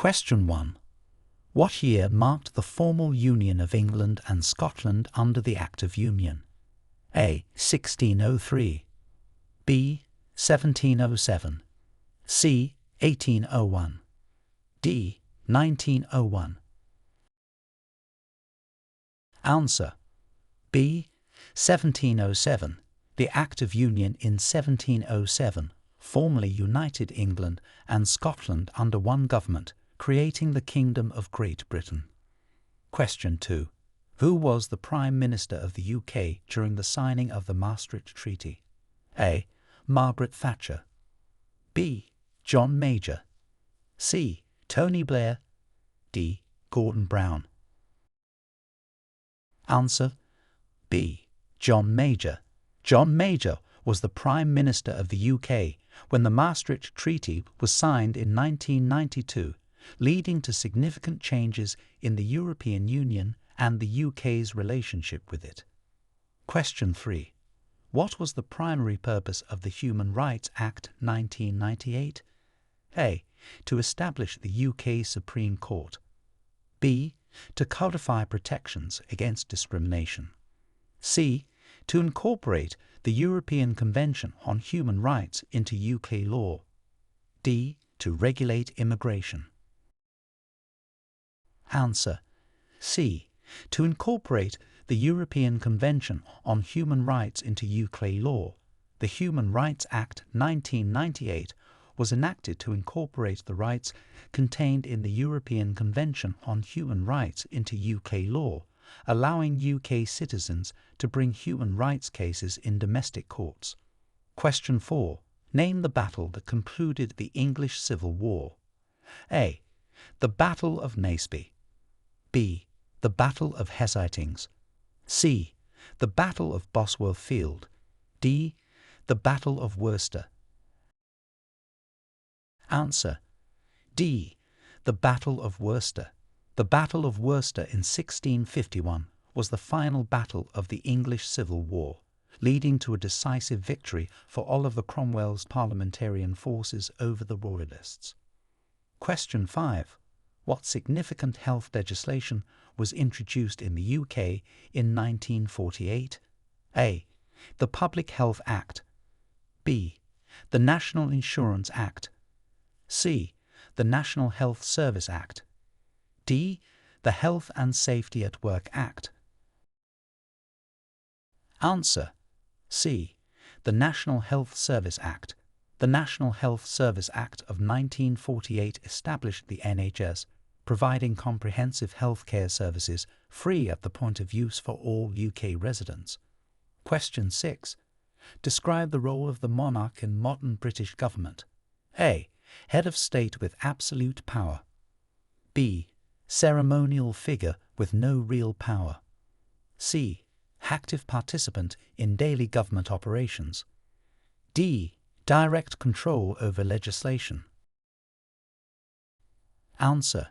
Question 1. What year marked the formal union of England and Scotland under the Act of Union? A. 1603, B. 1707, C. 1801, D. 1901. Answer: B. 1707. The Act of Union in 1707 formally united England and Scotland under one government, creating the Kingdom of Great Britain. Question 2. Who was the Prime Minister of the UK during the signing of the Maastricht Treaty? A. Margaret Thatcher, B. John Major, C. Tony Blair, D. Gordon Brown. Answer: B. John Major. John Major was the Prime Minister of the UK when the Maastricht Treaty was signed in 1992, leading to significant changes in the European Union and the UK's relationship with it. Question 3. What was the primary purpose of the Human Rights Act 1998? A. To establish the UK Supreme Court. B. To codify protections against discrimination. C. To incorporate the European Convention on Human Rights into UK law. D. To regulate immigration. Answer: C. To incorporate the European Convention on Human Rights into UK law. The Human Rights Act 1998 was enacted to incorporate the rights contained in the European Convention on Human Rights into UK law, allowing UK citizens to bring human rights cases in domestic courts. Question 4. Name the battle that concluded the English Civil War. A. The Battle of Naseby, B. The Battle of Hastings, C. The Battle of Bosworth Field, D. The Battle of Worcester. Answer: D. The Battle of Worcester. The Battle of Worcester in 1651 was the final battle of the English Civil War, leading to a decisive victory for Oliver Cromwell's parliamentarian forces over the Royalists. Question 5. What significant health legislation was introduced in the UK in 1948? A. The Public Health Act, B. The National Insurance Act, C. The National Health Service Act, D. The Health and Safety at Work Act. Answer: C. The National Health Service Act. The National Health Service Act of 1948 established the NHS, providing comprehensive healthcare services free at the point of use for all UK residents. Question 6. Describe the role of the monarch in modern British government. A. Head of state with absolute power. B. Ceremonial figure with no real power. C. Active participant in daily government operations. D. Direct control over legislation. Answer: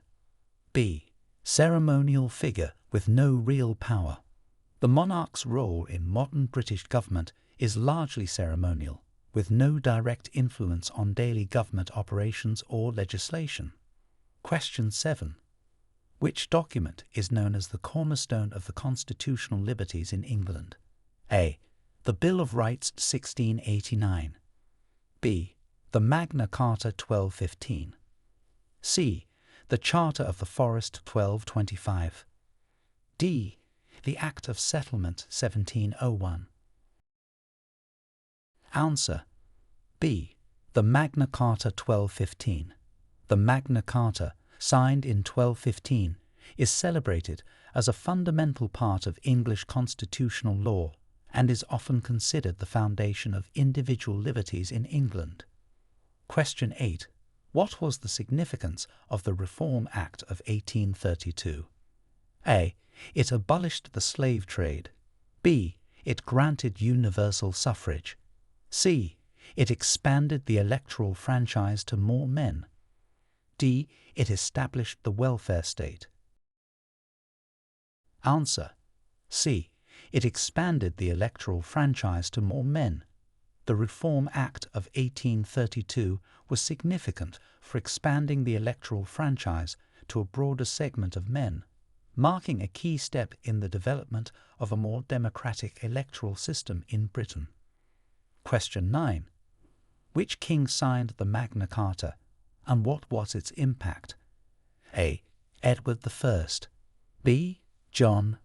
B. Ceremonial figure with no real power. The monarch's role in modern British government is largely ceremonial, with no direct influence on daily government operations or legislation. Question 7. Which document is known as the cornerstone of the constitutional liberties in England? A. The Bill of Rights 1689, B. The Magna Carta 1215, C. The Charter of the Forest 1225, D. The Act of Settlement 1701. Answer: B. The Magna Carta 1215. The Magna Carta, signed in 1215, is celebrated as a fundamental part of English constitutional law and is often considered the foundation of individual liberties in England. Question 8. What was the significance of the Reform Act of 1832? A. It abolished the slave trade. B. It granted universal suffrage. C. It expanded the electoral franchise to more men. D. It established the welfare state. Answer: C. It expanded the electoral franchise to more men. The Reform Act of 1832 was significant for expanding the electoral franchise to a broader segment of men, marking a key step in the development of a more democratic electoral system in Britain. Question 9. Which king signed the Magna Carta, and what was its impact? A. Edward I. B. John.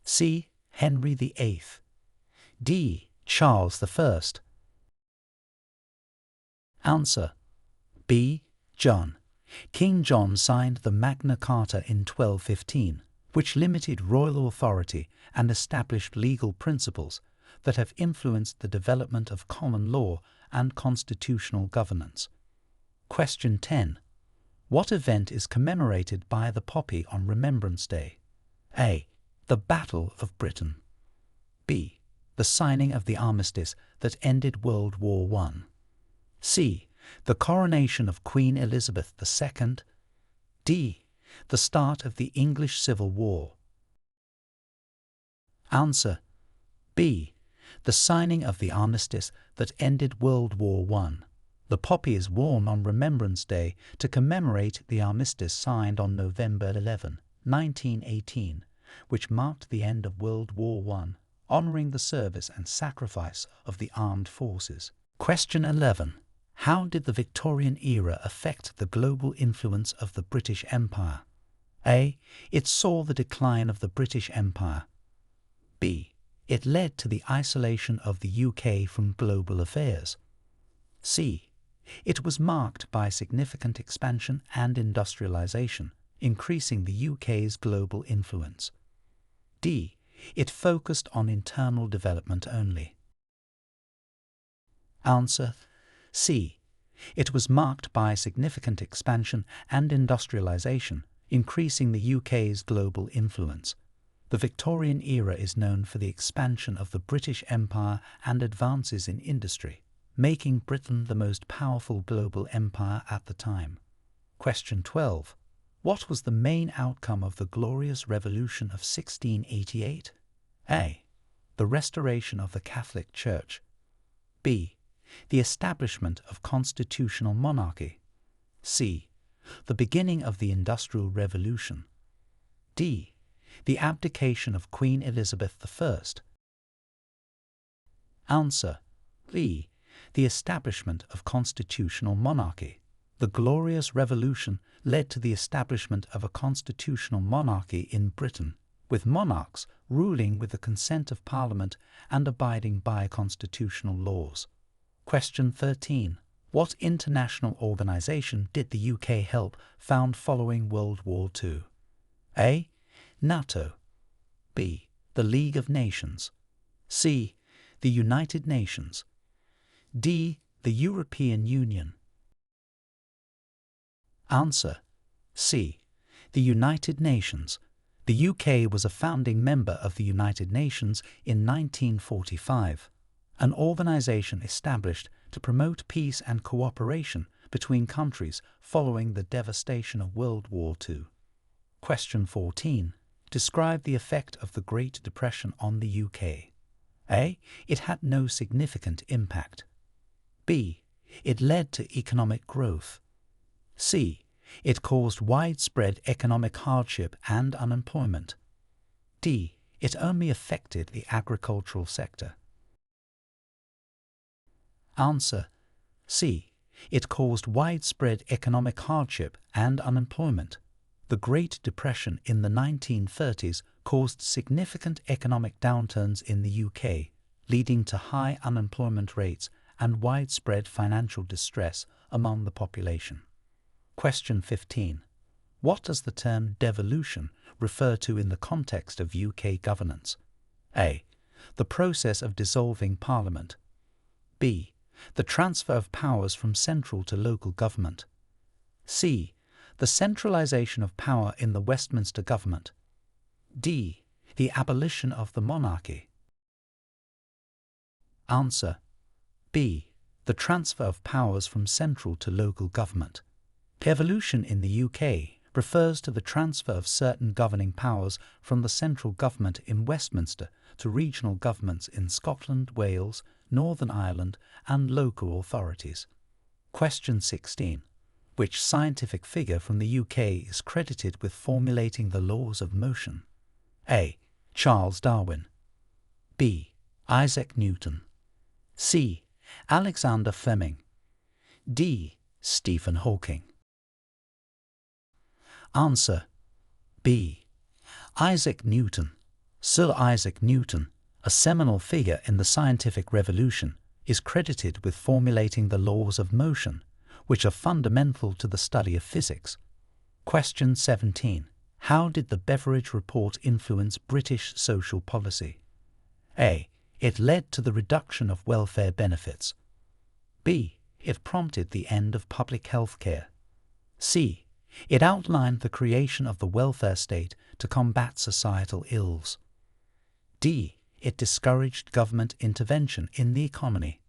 C. Henry VIII. D. Charles I. Answer: B. John. King John signed the Magna Carta in 1215, which limited royal authority and established legal principles that have influenced the development of common law and constitutional governance. Question 10. What event is commemorated by the poppy on Remembrance Day? A. The Battle of Britain. B. The signing of the armistice that ended World War I. C. The coronation of Queen Elizabeth II. D. The start of the English Civil War. Answer: B. The signing of the armistice that ended World War I. The poppy is worn on Remembrance Day to commemorate the armistice signed on November 11, 1918, which marked the end of World War I, honouring the service and sacrifice of the armed forces. Question 11. How did the Victorian era affect the global influence of the British Empire? A. It saw the decline of the British Empire. B. It led to the isolation of the UK from global affairs. C. It was marked by significant expansion and industrialisation, increasing the UK's global influence. D. It focused on internal development only. Answer: C. It was marked by significant expansion and industrialisation, increasing the UK's global influence. The Victorian era is known for the expansion of the British Empire and advances in industry, making Britain the most powerful global empire at the time. Question 12. What was the main outcome of the Glorious Revolution of 1688? A. The restoration of the Catholic Church. B. The establishment of constitutional monarchy. C. The beginning of the Industrial Revolution. D. The abdication of Queen Elizabeth I. Answer: B. The establishment of constitutional monarchy. The Glorious Revolution led to the establishment of a constitutional monarchy in Britain, with monarchs ruling with the consent of Parliament and abiding by constitutional laws. Question 13. What international organisation did the UK help found following World War II? A. NATO. B. The League of Nations. C. The United Nations. D. The European Union. Answer: C. The United Nations. The UK was a founding member of the United Nations in 1945, an organisation established to promote peace and cooperation between countries following the devastation of World War II. Question 14. Describe the effect of the Great Depression on the UK. A. It had no significant impact. B. It led to economic growth. C. It caused widespread economic hardship and unemployment. D. It only affected the agricultural sector. Answer: C. It caused widespread economic hardship and unemployment. The Great Depression in the 1930s caused significant economic downturns in the UK, leading to high unemployment rates and widespread financial distress among the population. Question 15. What does the term devolution refer to in the context of UK governance? A. The process of dissolving Parliament. B. The transfer of powers from central to local government. C. The centralisation of power in the Westminster government. D. The abolition of the monarchy. Answer: B. The transfer of powers from central to local government. Devolution in the UK refers to the transfer of certain governing powers from the central government in Westminster to regional governments in Scotland, Wales, Northern Ireland, and local authorities. Question 16. Which scientific figure from the UK is credited with formulating the laws of motion? A. Charles Darwin. B. Isaac Newton. C. Alexander Fleming. D. Stephen Hawking. Answer B. Isaac Newton. Sir Isaac Newton, a seminal figure in the scientific revolution, is credited with formulating the laws of motion, which are fundamental to the study of physics. Question 17. How did the Beveridge Report influence British social policy? A. It led to the reduction of welfare benefits. B. It prompted the end of public health care. C. It outlined the creation of the welfare state to combat societal ills. D. It discouraged government intervention in the economy.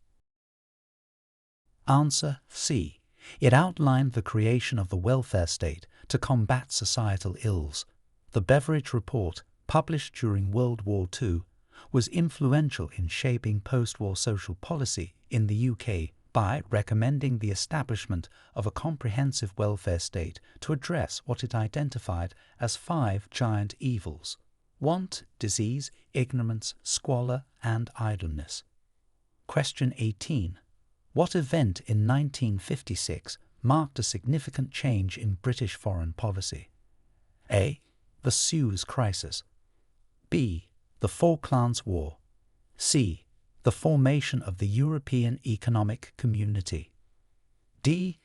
Answer C. It outlined the creation of the welfare state to combat societal ills. The Beveridge Report, published during World War II, was influential in shaping post-war social policy in the UK by recommending the establishment of a comprehensive welfare state to address what it identified as 5 giant evils: want, disease, ignorance, squalor, and idleness. Question 18. What event in 1956 marked a significant change in British foreign policy? A. The Suez Crisis. B. The Falklands War. C. The formation of the European Economic Community. D.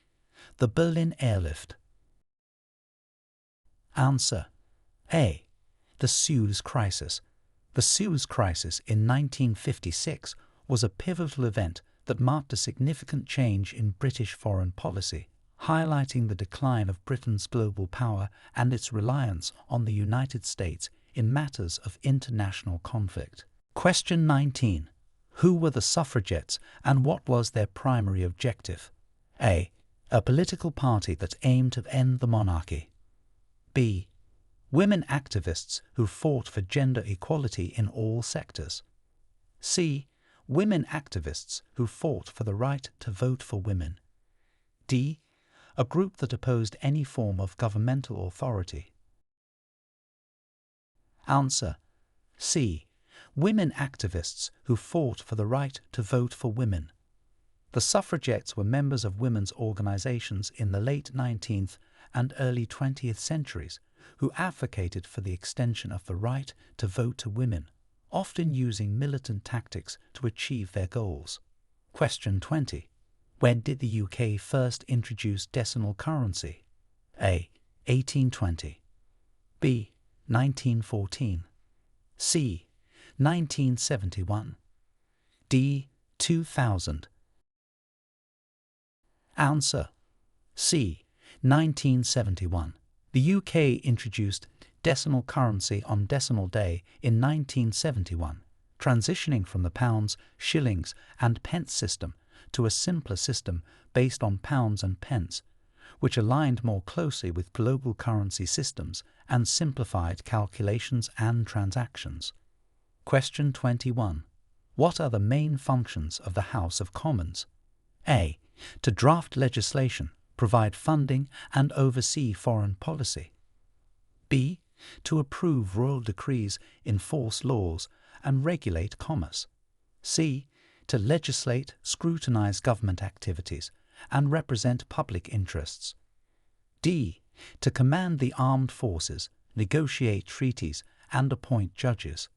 The Berlin Airlift. Answer A. The Suez Crisis. The Suez Crisis in 1956 was a pivotal event that marked a significant change in British foreign policy, highlighting the decline of Britain's global power and its reliance on the United States in matters of international conflict. Question 19. Who were the suffragettes and what was their primary objective? A. A political party that aimed to end the monarchy. B. Women activists who fought for gender equality in all sectors. C. Women activists who fought for the right to vote for women. D. A group that opposed any form of governmental authority. Answer C. Women activists who fought for the right to vote for women. The suffragettes were members of women's organizations in the late 19th and early 20th centuries who advocated for the extension of the right to vote to women, often using militant tactics to achieve their goals. Question 20. When did the UK first introduce decimal currency? A. 1820. B. 1914. C. 1971. D. 2000. Answer C. 1971. The UK introduced decimal currency on Decimal Day in 1971, transitioning from the pounds, shillings, and pence system to a simpler system based on pounds and pence, which aligned more closely with global currency systems and simplified calculations and transactions. Question 21. What are the main functions of the House of Commons? A. To draft legislation, provide funding, and oversee foreign policy. B. To approve royal decrees, enforce laws, and regulate commerce. C. To legislate, scrutinize government activities, and represent public interests. D. To command the armed forces, negotiate treaties, and appoint judges.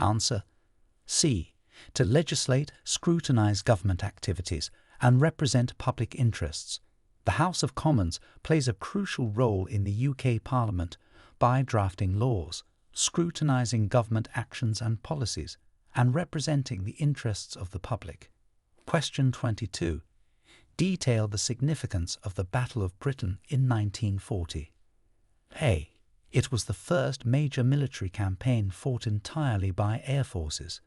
Answer C. To legislate, scrutinize government activities, and represent public interests. The House of Commons plays a crucial role in the UK Parliament by drafting laws, scrutinising government actions and policies, and representing the interests of the public. Question 22. Detail the significance of the Battle of Britain in 1940. A. It was the first major military campaign fought entirely by air forces.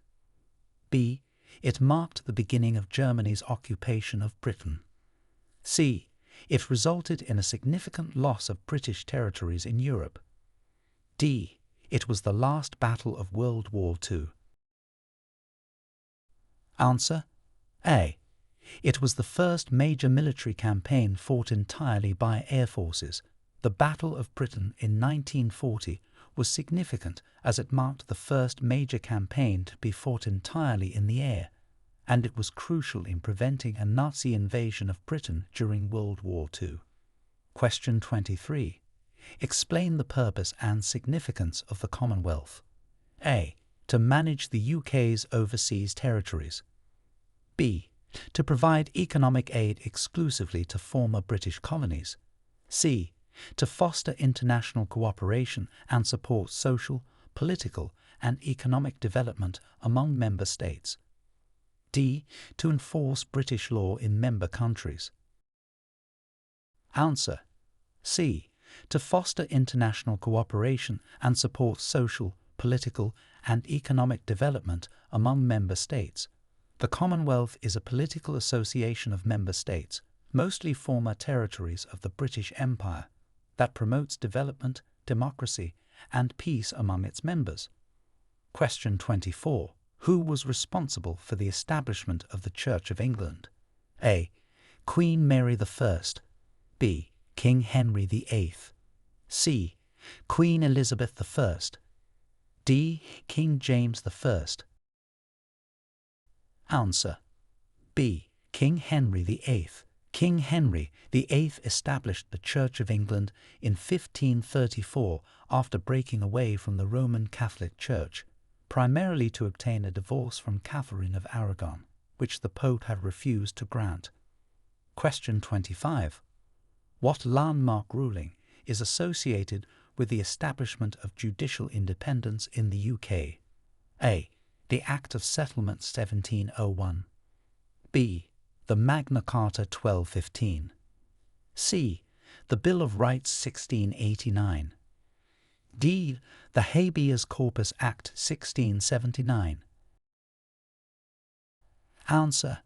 B. It marked the beginning of Germany's occupation of Britain. C. It resulted in a significant loss of British territories in Europe. D. It was the last battle of World War II. Answer A. It was the first major military campaign fought entirely by air forces. The Battle of Britain in 1940 was significant as it marked the first major campaign to be fought entirely in the air, and it was crucial in preventing a Nazi invasion of Britain during World War II. Question 23. Explain the purpose and significance of the Commonwealth. A. To manage the UK's overseas territories. B. To provide economic aid exclusively to former British colonies. C. To foster international cooperation and support social, political, and economic development among member states. D. To enforce British law in member countries. Answer C. To foster international cooperation and support social, political, and economic development among member states. The Commonwealth is a political association of member states, mostly former territories of the British Empire, that promotes development, democracy, and peace among its members. Question 24. Who was responsible for the establishment of the Church of England? A. Queen Mary I. B. King Henry VIII. C. Queen Elizabeth I. D. King James I. Answer B. King Henry VIII. King Henry VIII established the Church of England in 1534 after breaking away from the Roman Catholic Church, primarily to obtain a divorce from Catherine of Aragon, which the Pope had refused to grant. Question 25. What landmark ruling is associated with the establishment of judicial independence in the UK? A. The Act of Settlement 1701. B. The Magna Carta 1215. C. The Bill of Rights 1689. D. The Habeas Corpus Act 1679. Answer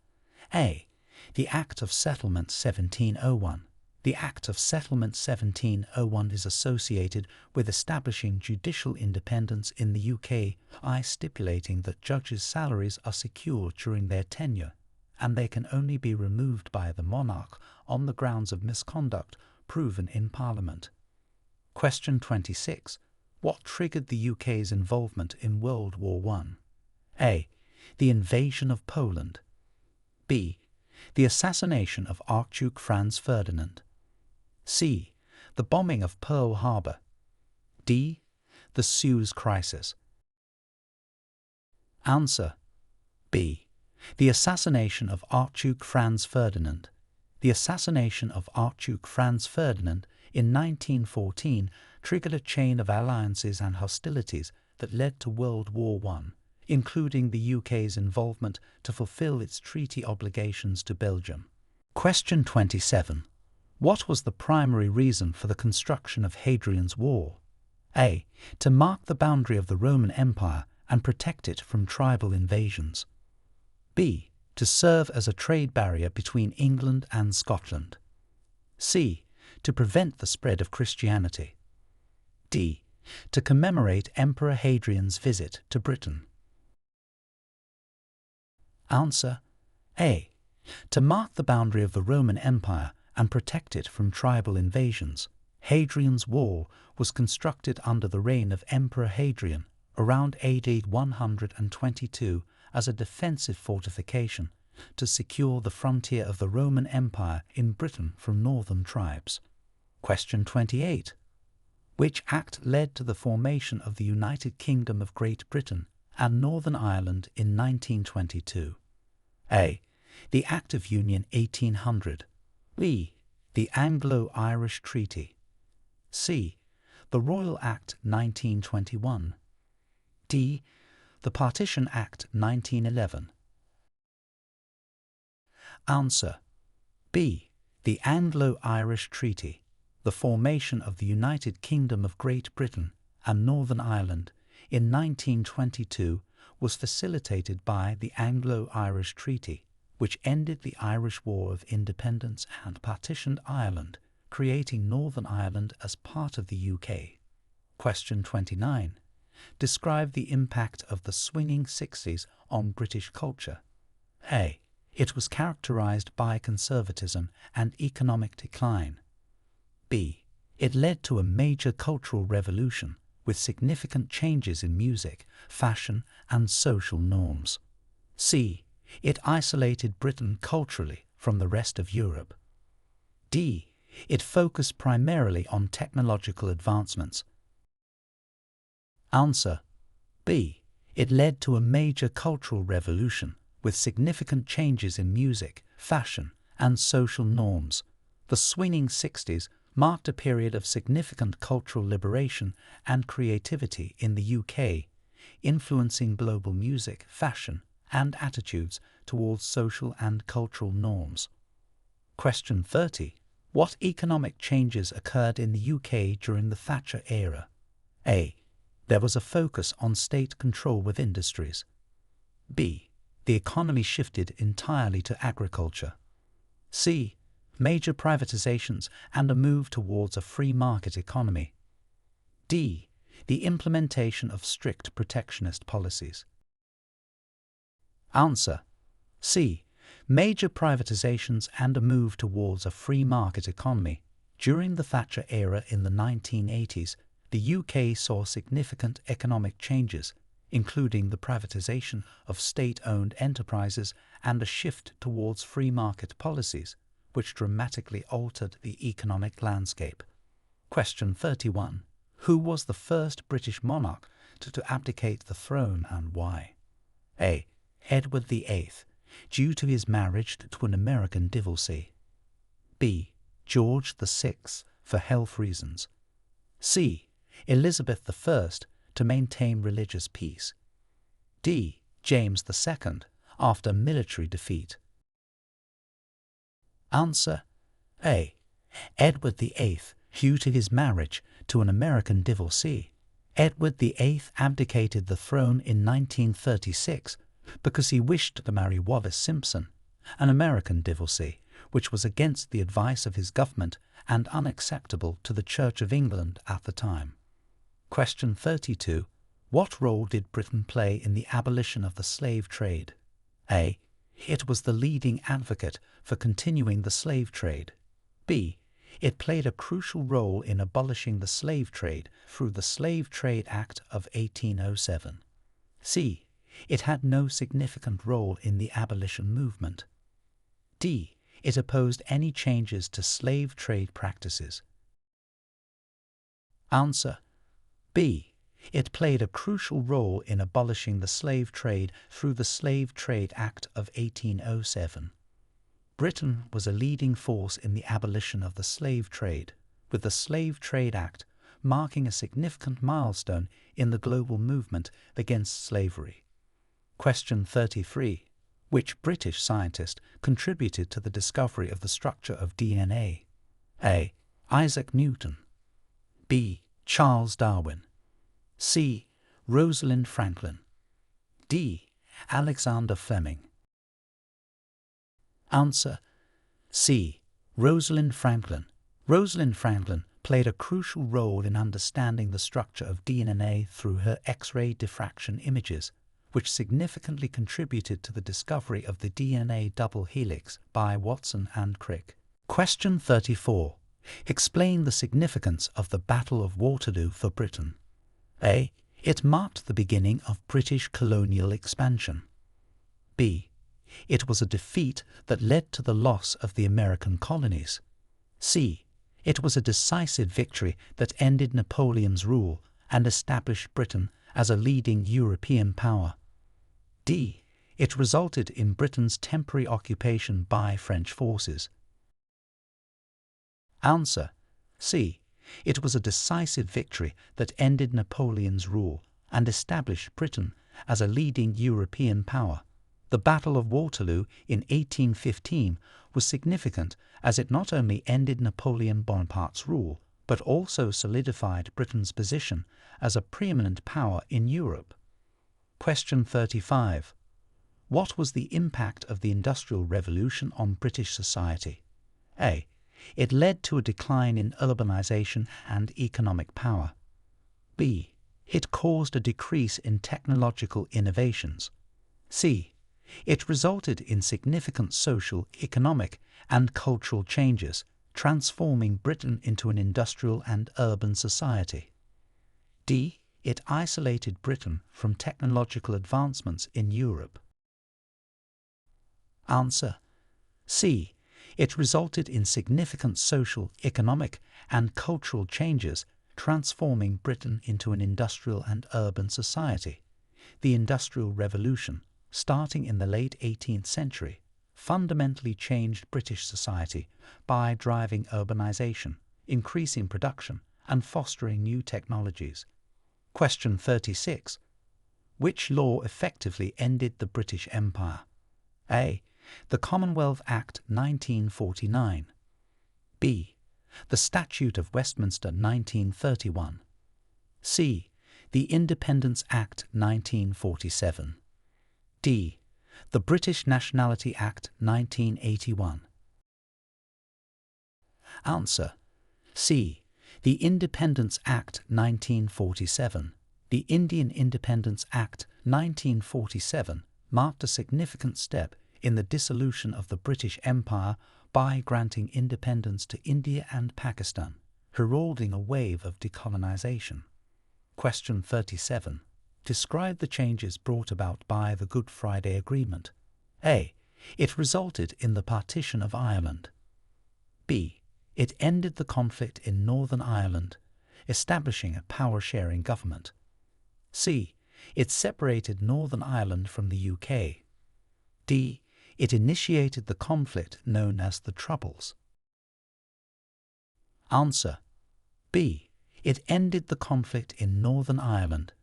A. The Act of Settlement 1701. The Act of Settlement 1701 is associated with establishing judicial independence in the UK by stipulating that judges' salaries are secure during their tenure, and they can only be removed by the monarch on the grounds of misconduct proven in Parliament. Question 26. What triggered the UK's involvement in World War I? A. The invasion of Poland. B. The assassination of Archduke Franz Ferdinand. C. The bombing of Pearl Harbor. D. The Suez Crisis. Answer B. The assassination of Archduke Franz Ferdinand. The assassination of Archduke Franz Ferdinand in 1914 triggered a chain of alliances and hostilities that led to World War I, including the UK's involvement to fulfill its treaty obligations to Belgium. Question 27. What was the primary reason for the construction of Hadrian's Wall? A. To mark the boundary of the Roman Empire and protect it from tribal invasions. B. To serve as a trade barrier between England and Scotland. C. To prevent the spread of Christianity. D. To commemorate Emperor Hadrian's visit to Britain. Answer A. To mark the boundary of the Roman Empire and protect it from tribal invasions. Hadrian's Wall was constructed under the reign of Emperor Hadrian around AD 122 as a defensive fortification to secure the frontier of the Roman Empire in Britain from northern tribes. Question 28. Which act led to the formation of the United Kingdom of Great Britain and Northern Ireland in 1922? A. The Act of Union 1800. B. The Anglo-Irish Treaty. C. The Royal Act 1921. D. The Partition Act 1911. Answer B. The Anglo-Irish Treaty. The formation of the United Kingdom of Great Britain and Northern Ireland in 1922 was facilitated by the Anglo-Irish Treaty, which ended the Irish War of Independence and partitioned Ireland, creating Northern Ireland as part of the UK. Question 29. Describe the impact of the swinging 60s on British culture. A. It was characterized by conservatism and economic decline. B. It led to a major cultural revolution with significant changes in music, fashion, and social norms. C. It isolated Britain culturally from the rest of Europe. D. It focused primarily on technological advancements. Answer: B. It led to a major cultural revolution with significant changes in music, fashion, and social norms. The swinging 60s marked a period of significant cultural liberation and creativity in the UK, influencing global music, fashion, and attitudes towards social and cultural norms. Question 30. What economic changes occurred in the UK during the Thatcher era? A. There was a focus on state control with industries. B. The economy shifted entirely to agriculture. C. Major privatizations and a move towards a free market economy. D. The implementation of strict protectionist policies. Answer: C. Major privatizations and a move towards a free market economy. During the Thatcher era in the 1980s, the UK saw significant economic changes, including the privatization of state-owned enterprises and a shift towards free market policies, which dramatically altered the economic landscape. Question 31. Who was the first British monarch to abdicate the throne and why? A. Edward VIII, due to his marriage to an American divorcee. B. George VI, for health reasons. C. Elizabeth I, to maintain religious peace. D. James II, after military defeat. Answer: A. Edward VIII, due to his marriage to an American divorcee. Edward VIII abdicated the throne in 1936 because he wished to marry Wallis Simpson, an American divorcee, which was against the advice of his government and unacceptable to the Church of England at the time. Question 32. What role did Britain play in the abolition of the slave trade? A. It was the leading advocate for continuing the slave trade. B. It played a crucial role in abolishing the slave trade through the Slave Trade Act of 1807. C. It had no significant role in the abolition movement. D. It opposed any changes to slave trade practices. Answer: B. It played a crucial role in abolishing the slave trade through the Slave Trade Act of 1807. Britain was a leading force in the abolition of the slave trade, with the Slave Trade Act marking a significant milestone in the global movement against slavery. Question 33. Which British scientist contributed to the discovery of the structure of DNA? A. Isaac Newton. B. Charles Darwin. C. Rosalind Franklin. D. Alexander Fleming. Answer: C. Rosalind Franklin. Rosalind Franklin played a crucial role in understanding the structure of DNA through her X-ray diffraction images, which significantly contributed to the discovery of the DNA double helix by Watson and Crick. Question 34. Explain the significance of the Battle of Waterloo for Britain. A. It marked the beginning of British colonial expansion. B. It was a defeat that led to the loss of the American colonies. C. It was a decisive victory that ended Napoleon's rule and established Britain as a leading European power. D. It resulted in Britain's temporary occupation by French forces. Answer: C. It was a decisive victory that ended Napoleon's rule and established Britain as a leading European power. The Battle of Waterloo in 1815 was significant as it not only ended Napoleon Bonaparte's rule, but also solidified Britain's position as a preeminent power in Europe. Question 35. What was the impact of the Industrial Revolution on British society? A. It led to a decline in urbanization and economic power. B. It caused a decrease in technological innovations. C. It resulted in significant social, economic, and cultural changes, transforming Britain into an industrial and urban society. D. It isolated Britain from technological advancements in Europe. Answer. C. It resulted in significant social, economic, and cultural changes, transforming Britain into an industrial and urban society. The Industrial Revolution, starting in the late 18th century, fundamentally changed British society by driving urbanization, increasing production, and fostering new technologies. Question 36. Which law effectively ended the British Empire? A. The Commonwealth Act 1949. B. The Statute of Westminster 1931. C. The Independence Act 1947. D. The British Nationality Act 1981. Answer. C. The Independence Act 1947. The Indian Independence Act 1947 marked a significant step in the dissolution of the British Empire by granting independence to India and Pakistan, heralding a wave of decolonization. Question 37. Describe the changes brought about by the Good Friday Agreement. A. It resulted in the partition of Ireland. B. It ended the conflict in Northern Ireland, establishing a power-sharing government. C. It separated Northern Ireland from the UK. D. It initiated the conflict known as the Troubles. Answer. B. It ended the conflict in Northern Ireland,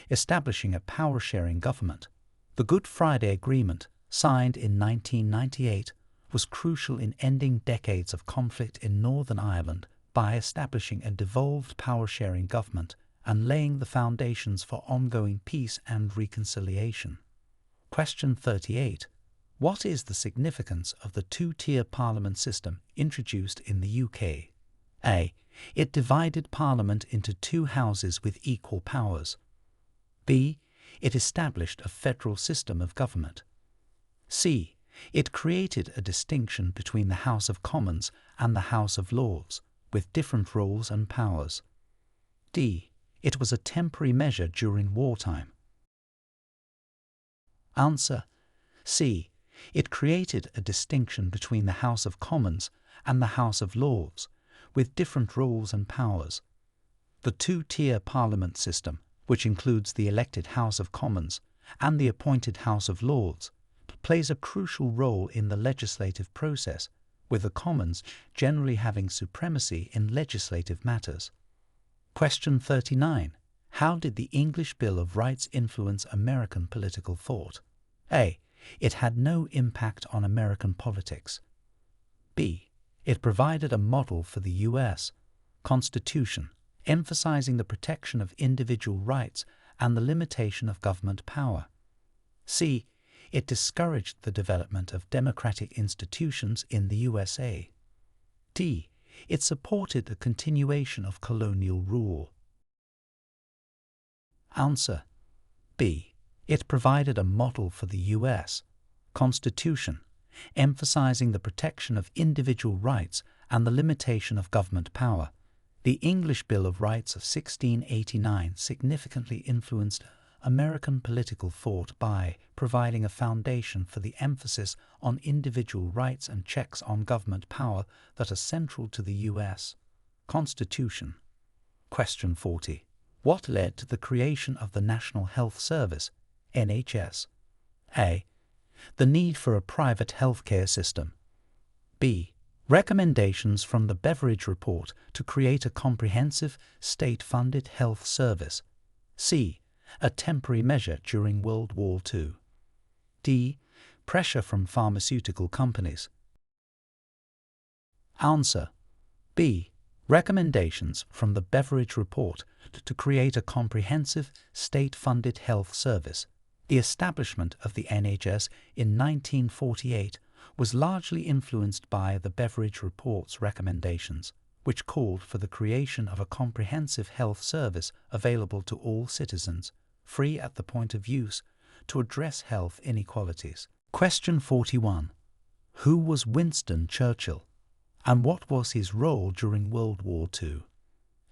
establishing a power-sharing government. The Good Friday Agreement, signed in 1998, was crucial in ending decades of conflict in Northern Ireland by establishing a devolved power-sharing government and laying the foundations for ongoing peace and reconciliation. Question 38. What is the significance of the two-tier parliament system introduced in the UK? A. It divided Parliament into two houses with equal powers. B. It established a federal system of government. C. It created a distinction between the House of Commons and the House of Lords, with different roles and powers. D. It was a temporary measure during wartime. Answer. C. It created a distinction between the House of Commons and the House of Lords, with different roles and powers. The two-tier parliament system, which includes the elected House of Commons and the appointed House of Lords, plays a crucial role in the legislative process, with the Commons generally having supremacy in legislative matters. Question 39. How did the English Bill of Rights influence American political thought? A. It had no impact on American politics. B. It provided a model for the U.S. Constitution, emphasizing the protection of individual rights and the limitation of government power. C. It discouraged the development of democratic institutions in the USA. D. It supported the continuation of colonial rule. Answer. B. It provided a model for the U.S. Constitution, emphasizing the protection of individual rights and the limitation of government power. The English Bill of Rights of 1689 significantly influenced American political thought by providing a foundation for the emphasis on individual rights and checks on government power that are central to the U.S. Constitution. Question 40. What led to the creation of the National Health Service, NHS? A. The need for a private healthcare system. B. Recommendations from the Beveridge Report to create a comprehensive, state-funded health service. C. A temporary measure during World War II. D. Pressure from pharmaceutical companies. Answer. B. Recommendations from the Beveridge Report to create a comprehensive, state-funded health service. The establishment of the NHS in 1948 was largely influenced by the Beveridge Report's recommendations, which called for the creation of a comprehensive health service available to all citizens, free at the point of use, to address health inequalities. Question 41. Who was Winston Churchill, and what was his role during World War II?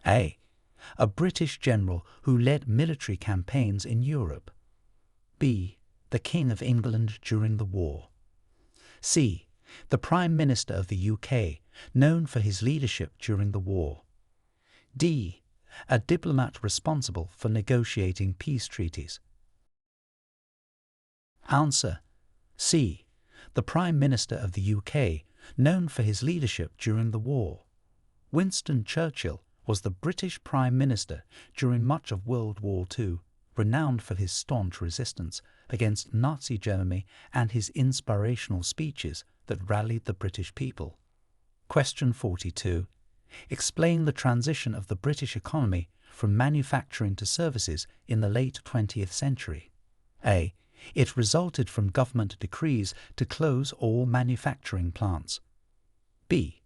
A. A British general who led military campaigns in Europe. B. The King of England during the war. C. The Prime Minister of the UK, known for his leadership during the war. D. A diplomat responsible for negotiating peace treaties. Answer: C. The Prime Minister of the UK, known for his leadership during the war. Winston Churchill was the British Prime Minister during much of World War II, renowned for his staunch resistance against Nazi Germany and his inspirational speeches that rallied the British people. Question 42. Explain the transition of the British economy from manufacturing to services in the late 20th century. A. It resulted from government decrees to close all manufacturing plants. B.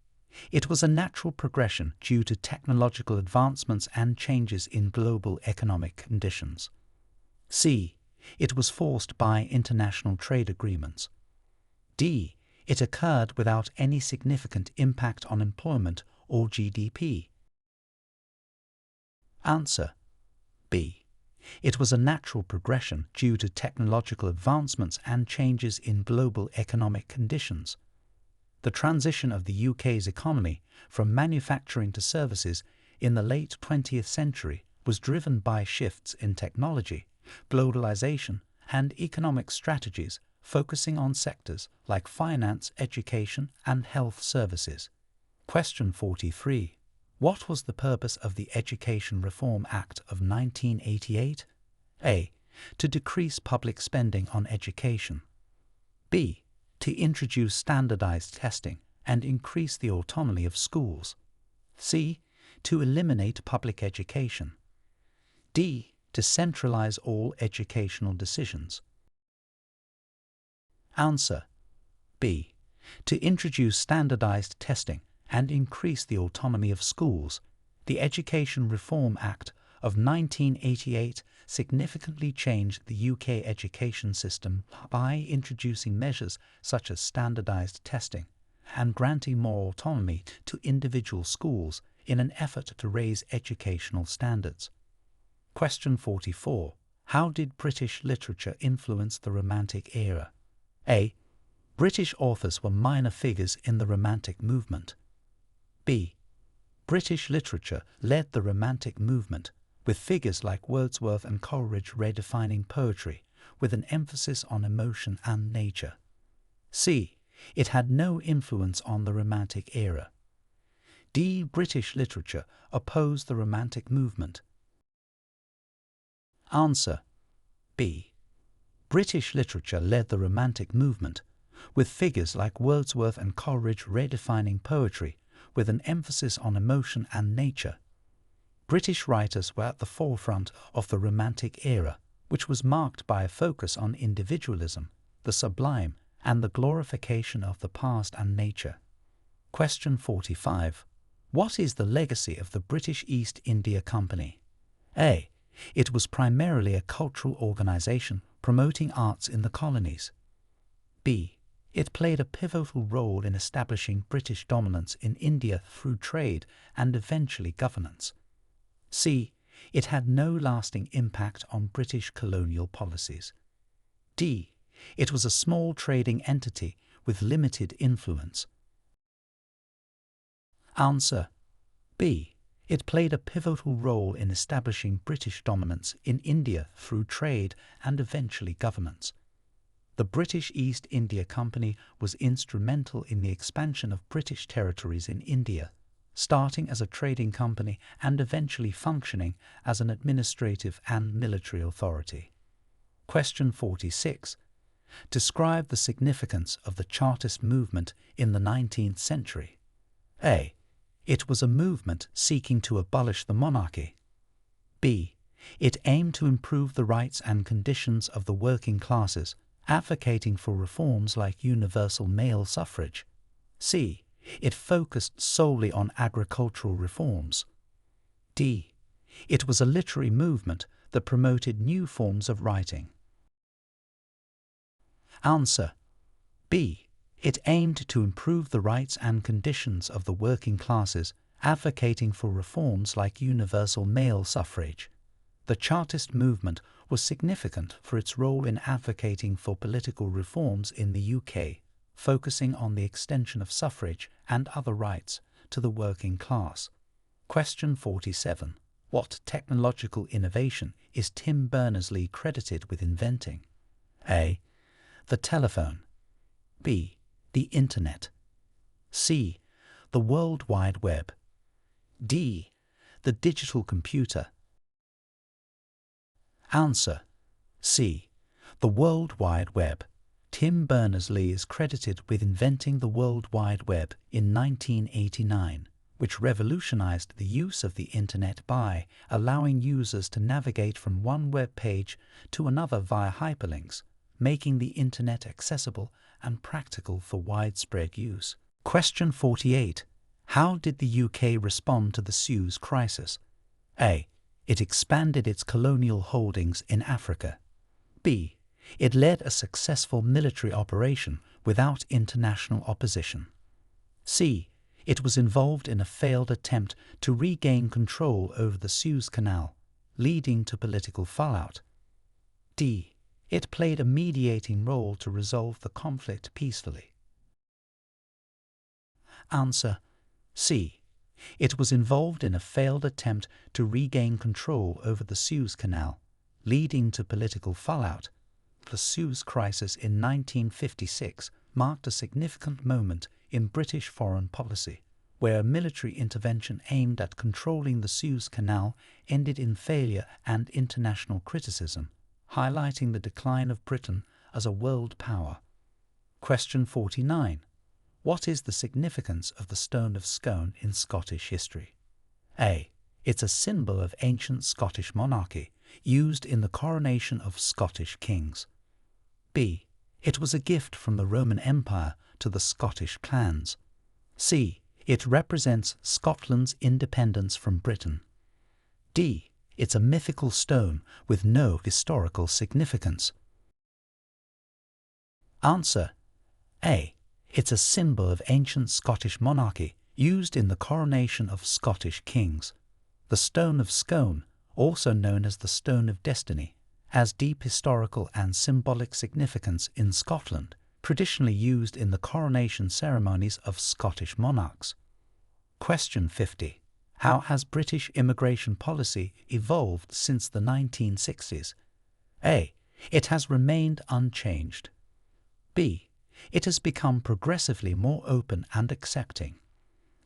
It was a natural progression due to technological advancements and changes in global economic conditions. C. It was forced by international trade agreements. D. It occurred without any significant impact on employment or GDP. Answer: B. It was a natural progression due to technological advancements and changes in global economic conditions. The transition of the UK's economy from manufacturing to services in the late 20th century was driven by shifts in technology, globalization, and economic strategies focusing on sectors like finance, education, and health services. Question 43. What was the purpose of the Education Reform Act of 1988? A. To decrease public spending on education. B. To introduce standardized testing and increase the autonomy of schools. C. To eliminate public education. D. To centralize all educational decisions. Answer: B. To introduce standardized testing and increase the autonomy of schools. The Education Reform Act of 1988 significantly changed the UK education system by introducing measures such as standardized testing and granting more autonomy to individual schools in an effort to raise educational standards. Question 44. How did British literature influence the Romantic era? A. British authors were minor figures in the Romantic movement. B. British literature led the Romantic movement, with figures like Wordsworth and Coleridge redefining poetry with an emphasis on emotion and nature. C. It had no influence on the Romantic era. D. British literature opposed the Romantic movement. Answer: B. British literature led the Romantic movement, with figures like Wordsworth and Coleridge redefining poetry with an emphasis on emotion and nature. British writers were at the forefront of the Romantic era, which was marked by a focus on individualism, the sublime, and the glorification of the past and nature. Question 45. What is the legacy of the British East India Company? A. It was primarily a cultural organization promoting arts in the colonies. B. It played a pivotal role in establishing British dominance in India through trade and eventually governance. C. It had no lasting impact on British colonial policies. D. It was a small trading entity with limited influence. Answer: B. It played a pivotal role in establishing British dominance in India through trade and eventually governance. The British East India Company was instrumental in the expansion of British territories in India, starting as a trading company and eventually functioning as an administrative and military authority. Question 46. Describe the significance of the Chartist movement in the 19th century. A. It was a movement seeking to abolish the monarchy. B. It aimed to improve the rights and conditions of the working classes, advocating for reforms like universal male suffrage. C. It focused solely on agricultural reforms. D. It was a literary movement that promoted new forms of writing. Answer: B. It aimed to improve the rights and conditions of the working classes, advocating for reforms like universal male suffrage. The Chartist movement was significant for its role in advocating for political reforms in the UK, focusing on the extension of suffrage and other rights to the working class. Question 47. What technological innovation is Tim Berners-Lee credited with inventing? A. The telephone. B. The Internet. C. The World Wide Web. D. The digital computer. Answer. C. The World Wide Web. Tim Berners-Lee is credited with inventing the World Wide Web in 1989, which revolutionized the use of the Internet by allowing users to navigate from one web page to another via hyperlinks, making the Internet accessible and practical for widespread use. Question 48. How did the UK respond to the Suez Crisis? A. It expanded its colonial holdings in Africa. B. It led a successful military operation without international opposition. C. It was involved in a failed attempt to regain control over the Suez Canal, leading to political fallout. D. It played a mediating role to resolve the conflict peacefully. Answer. C. It was involved in a failed attempt to regain control over the Suez Canal, leading to political fallout. The Suez Crisis in 1956 marked a significant moment in British foreign policy, where a military intervention aimed at controlling the Suez Canal ended in failure and international criticism, highlighting the decline of Britain as a world power. Question 49. What is the significance of the Stone of Scone in Scottish history? A. It's a symbol of ancient Scottish monarchy, used in the coronation of Scottish kings. B. It was a gift from the Roman Empire to the Scottish clans. C. It represents Scotland's independence from Britain. D. It's a mythical stone with no historical significance. Answer. A. It's a symbol of ancient Scottish monarchy, used in the coronation of Scottish kings. The Stone of Scone, also known as the Stone of Destiny, has deep historical and symbolic significance in Scotland, traditionally used in the coronation ceremonies of Scottish monarchs. Question 50. How has British immigration policy evolved since the 1960s? A. It has remained unchanged. B. It has become progressively more open and accepting.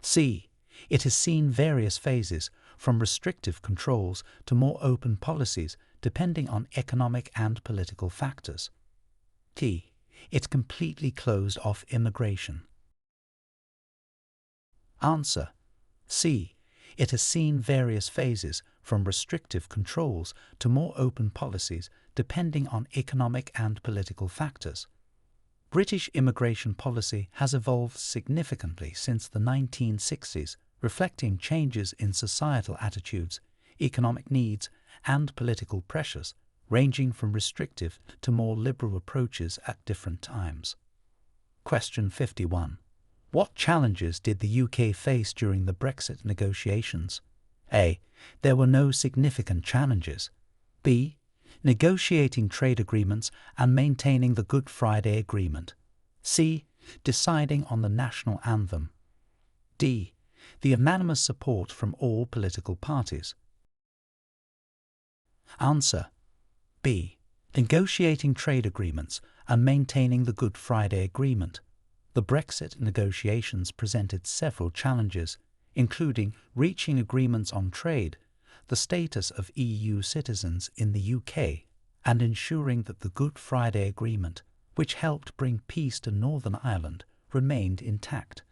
C. It has seen various phases, from restrictive controls to more open policies, depending on economic and political factors. D. It completely closed off immigration. Answer. C. It has seen various phases, from restrictive controls to more open policies, depending on economic and political factors. British immigration policy has evolved significantly since the 1960s, reflecting changes in societal attitudes, economic needs, and political pressures, ranging from restrictive to more liberal approaches at different times. Question 51. What challenges did the UK face during the Brexit negotiations? A. There were no significant challenges. B. Negotiating trade agreements and maintaining the Good Friday Agreement. C. Deciding on the national anthem. D. The unanimous support from all political parties. Answer. B. Negotiating trade agreements and maintaining the Good Friday Agreement. The Brexit negotiations presented several challenges, including reaching agreements on trade, the status of EU citizens in the UK, and ensuring that the Good Friday Agreement, which helped bring peace to Northern Ireland, remained intact.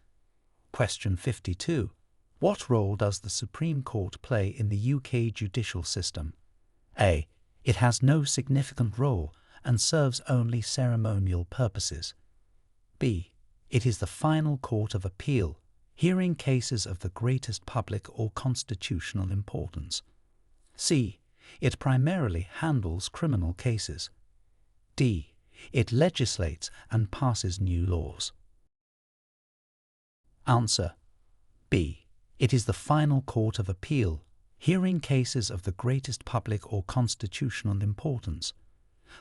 Question 52. What role does the Supreme Court play in the UK judicial system? A. It has no significant role and serves only ceremonial purposes. B. It is the final court of appeal, hearing cases of the greatest public or constitutional importance. C. It primarily handles criminal cases. D. It legislates and passes new laws. Answer B. It is the final court of appeal, hearing cases of the greatest public or constitutional importance.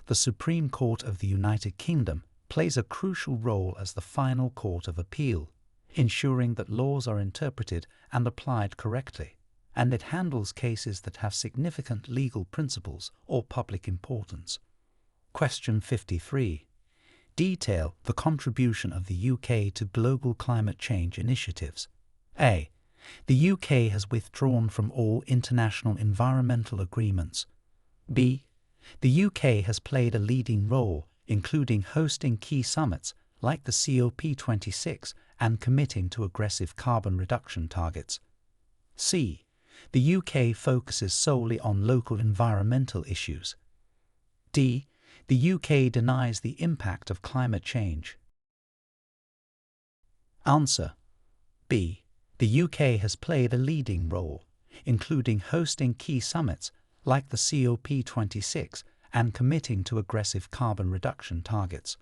The Supreme Court of the United Kingdom plays a crucial role as the final court of appeal, ensuring that laws are interpreted and applied correctly, and it handles cases that have significant legal principles or public importance. Question 53. Detail the contribution of the UK to global climate change initiatives. A. The UK has withdrawn from all international environmental agreements. B. The UK has played a leading role, including hosting key summits like the COP26 and committing to aggressive carbon reduction targets. C. The UK focuses solely on local environmental issues. D. The UK denies the impact of climate change. Answer B. The UK has played a leading role, including hosting key summits like the COP26 and committing to aggressive carbon reduction targets.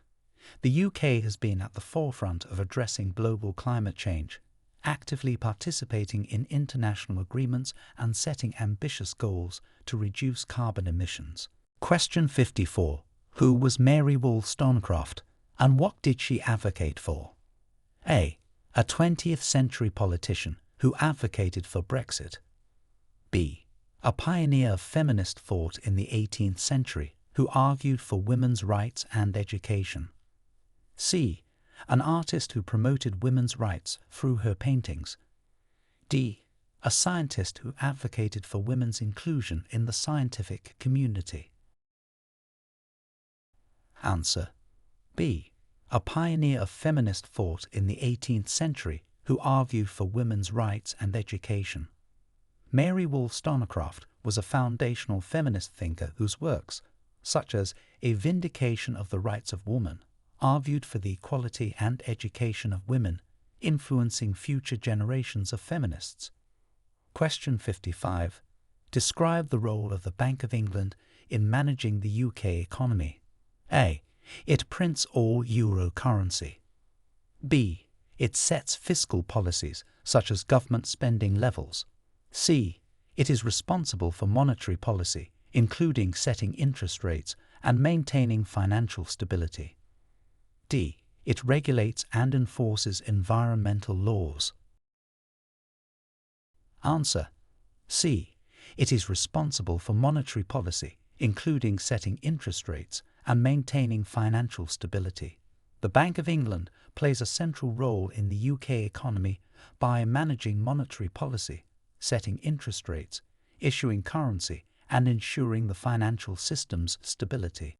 The UK has been at the forefront of addressing global climate change, actively participating in international agreements and setting ambitious goals to reduce carbon emissions. Question 54. Who was Mary Wollstonecraft, and what did she advocate for? A. A 20th century politician who advocated for Brexit. B. A pioneer of feminist thought in the 18th century who argued for women's rights and education. C. An artist who promoted women's rights through her paintings. D. A scientist who advocated for women's inclusion in the scientific community. Answer B. A pioneer of feminist thought in the 18th century who argued for women's rights and education. Mary Wollstonecraft was a foundational feminist thinker whose works, such as A Vindication of the Rights of Woman, argued for the equality and education of women, influencing future generations of feminists. Question 55. Describe the role of the Bank of England in managing the UK economy. A. It prints all euro currency. B. It sets fiscal policies, such as government spending levels. C. It is responsible for monetary policy, including setting interest rates and maintaining financial stability. D. It regulates and enforces environmental laws. Answer C. It is responsible for monetary policy, including setting interest rates and maintaining financial stability. The Bank of England plays a central role in the UK economy by managing monetary policy, setting interest rates, issuing currency, and ensuring the financial system's stability.